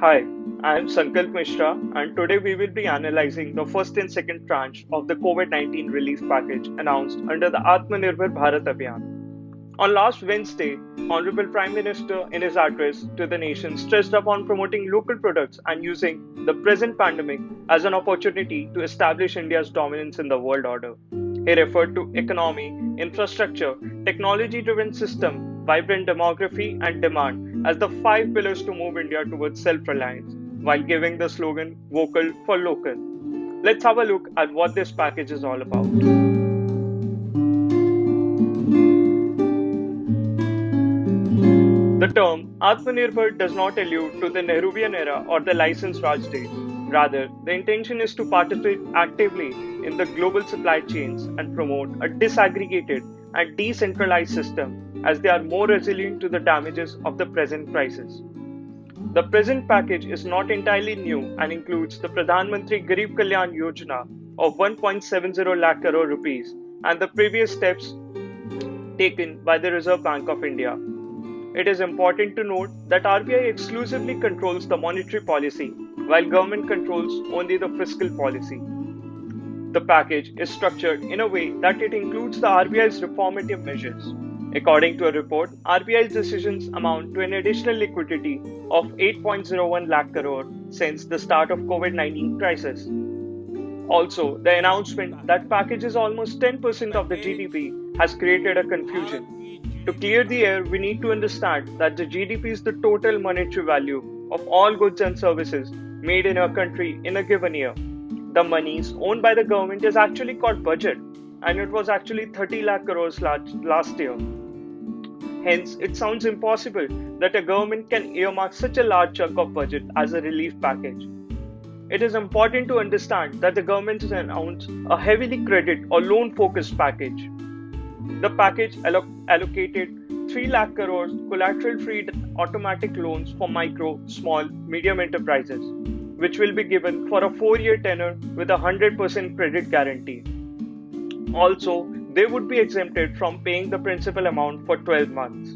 Hi, I am Sankalp Mishra, and today we will be analyzing the first and second tranche of the COVID 19 relief package announced under the Atmanirbhar Bharat Abhiyan. On last Wednesday, Honorable Prime Minister, in his address to the nation, stressed upon promoting local products and using the present pandemic as an opportunity to establish India's dominance in the world order. He referred to economy, infrastructure, technology driven system, vibrant demography, and demand as the five pillars to move India towards self reliance, while giving the slogan Vocal for Local. Let's have a look at what this package is all about. The term Atmanirbhar does not allude to the Nehruvian era or the license Raj days. Rather, the intention is to participate actively in the global supply chains and promote a disaggregated and decentralized system as they are more resilient to the damages of the present crisis. The present package is not entirely new and includes the Pradhan Mantri Garib Kalyan Yojana of 1.70 lakh crore rupees and the previous steps taken by the Reserve Bank of India. It is important to note that RBI exclusively controls the monetary policy, while government controls only the fiscal policy. The package is structured in a way that it includes the RBI's reformative measures. According to a report, RBI's decisions amount to an additional liquidity of 8.01 lakh crore since the start of COVID-19 crisis. Also, the announcement that packages almost 10% of the GDP has created a confusion. To clear the air, we need to understand that the GDP is the total monetary value of all goods and services made in a country in a given year. The monies owned by the government is actually called budget, and it was actually 30 lakh crores last year. Hence, it sounds impossible that a government can earmark such a large chunk of budget as a relief package. It is important to understand that the government has announced a heavily credit or loan focused package. The package allocated 3 lakh crores collateral free automatic loans for micro, small, medium enterprises, which will be given for a 4-year tenure with a 100% credit guarantee. Also, they would be exempted from paying the principal amount for 12 months.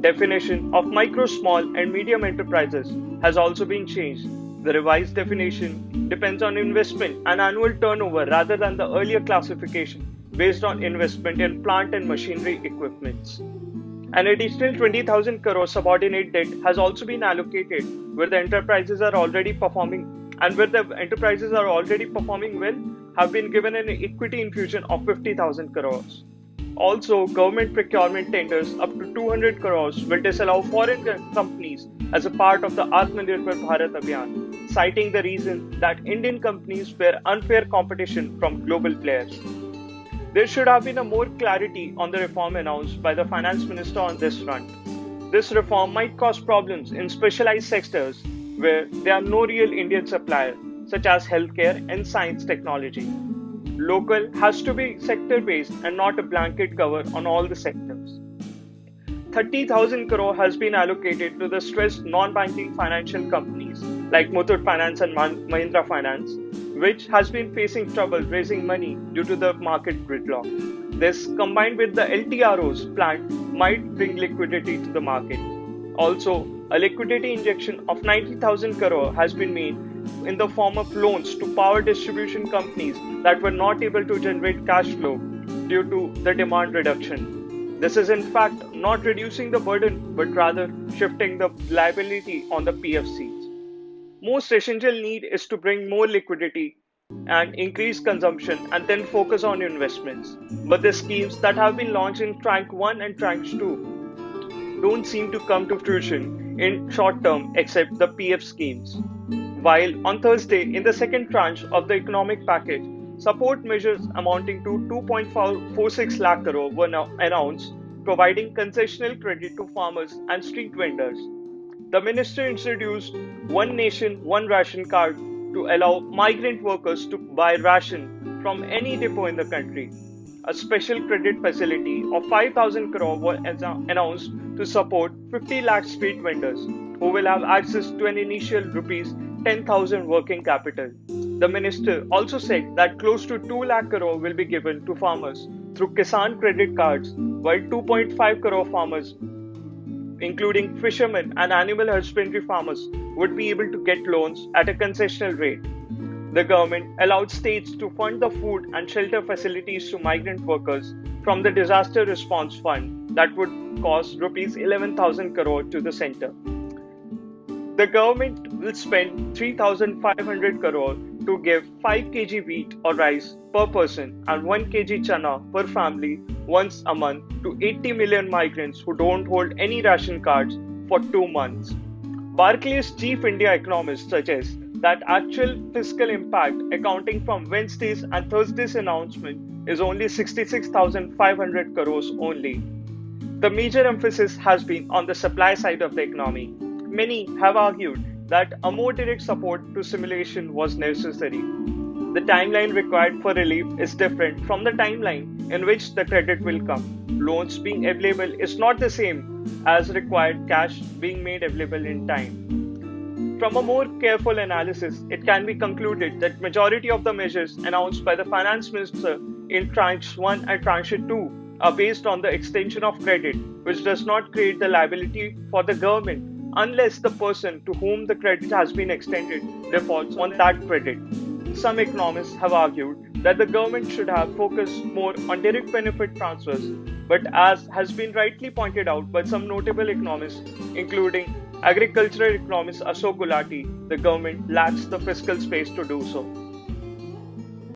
Definition of micro, small, and medium enterprises has also been changed. The revised definition depends on investment and annual turnover rather than the earlier classification based on investment in plant and machinery equipments. An additional 20,000 crore subordinate debt has also been allocated where the enterprises are already performing well have been given an equity infusion of 50,000 crores. Also, government procurement tenders up to 200 crores will disallow foreign companies as a part of the Atmanirbhar Bharat Abhiyan, citing the reason that Indian companies bear unfair competition from global players. There should have been a more clarity on the reform announced by the finance minister on this front. This reform might cause problems in specialized sectors where there are no real Indian suppliers, such as healthcare and science technology. Local has to be sector based and not a blanket cover on all the sectors. 30,000 crore has been allocated to the stressed non-banking financial companies like Muthoot Finance and Mahindra Finance, which has been facing trouble raising money due to the market gridlock. This, combined with the LTRO's plan, might bring liquidity to the market. Also, a liquidity injection of 90,000 crore has been made in the form of loans to power distribution companies that were not able to generate cash flow due to the demand reduction. This is in fact not reducing the burden but rather shifting the liability on the PFCs. Most essential need is to bring more liquidity and increase consumption and then focus on investments. But the schemes that have been launched in Tranche 1 and Tranche 2 don't seem to come to fruition in short term except the PF schemes. While on Thursday, in the second tranche of the economic package, support measures amounting to 2.46 lakh crore were now announced, providing concessional credit to farmers and street vendors. The minister introduced One Nation, One Ration card to allow migrant workers to buy ration from any depot in the country. A special credit facility of 5,000 crore was announced to support 50 lakh street vendors who will have access to an initial rupees 10,000 working capital. The minister also said that close to 2 lakh crore will be given to farmers through Kisan credit cards, while 2.5 crore farmers including fishermen and animal husbandry farmers, would be able to get loans at a concessional rate. The government allowed states to fund the food and shelter facilities to migrant workers from the Disaster Response Fund that would cost rupees 11,000 crore to the center. The government will spend 3,500 crore to give 5 kg wheat or rice per person and 1 kg chana per family once a month to 80 million migrants who don't hold any ration cards for 2 months. Barclays chief India economist suggests that actual fiscal impact accounting from Wednesday's and Thursday's announcement is only 66,500 crores only. The major emphasis has been on the supply side of the economy. Many have argued that a more direct support to simulation was necessary. The timeline required for relief is different from the timeline in which the credit will come. Loans being available is not the same as required cash being made available in time. From a more careful analysis, it can be concluded that majority of the measures announced by the finance minister in tranche 1 and tranche 2 are based on the extension of credit, which does not create the liability for the government unless the person to whom the credit has been extended defaults on that credit. Some economists have argued that the government should have focused more on direct benefit transfers, but as has been rightly pointed out by some notable economists, including agricultural economist Ashok Gulati, the government lacks the fiscal space to do so.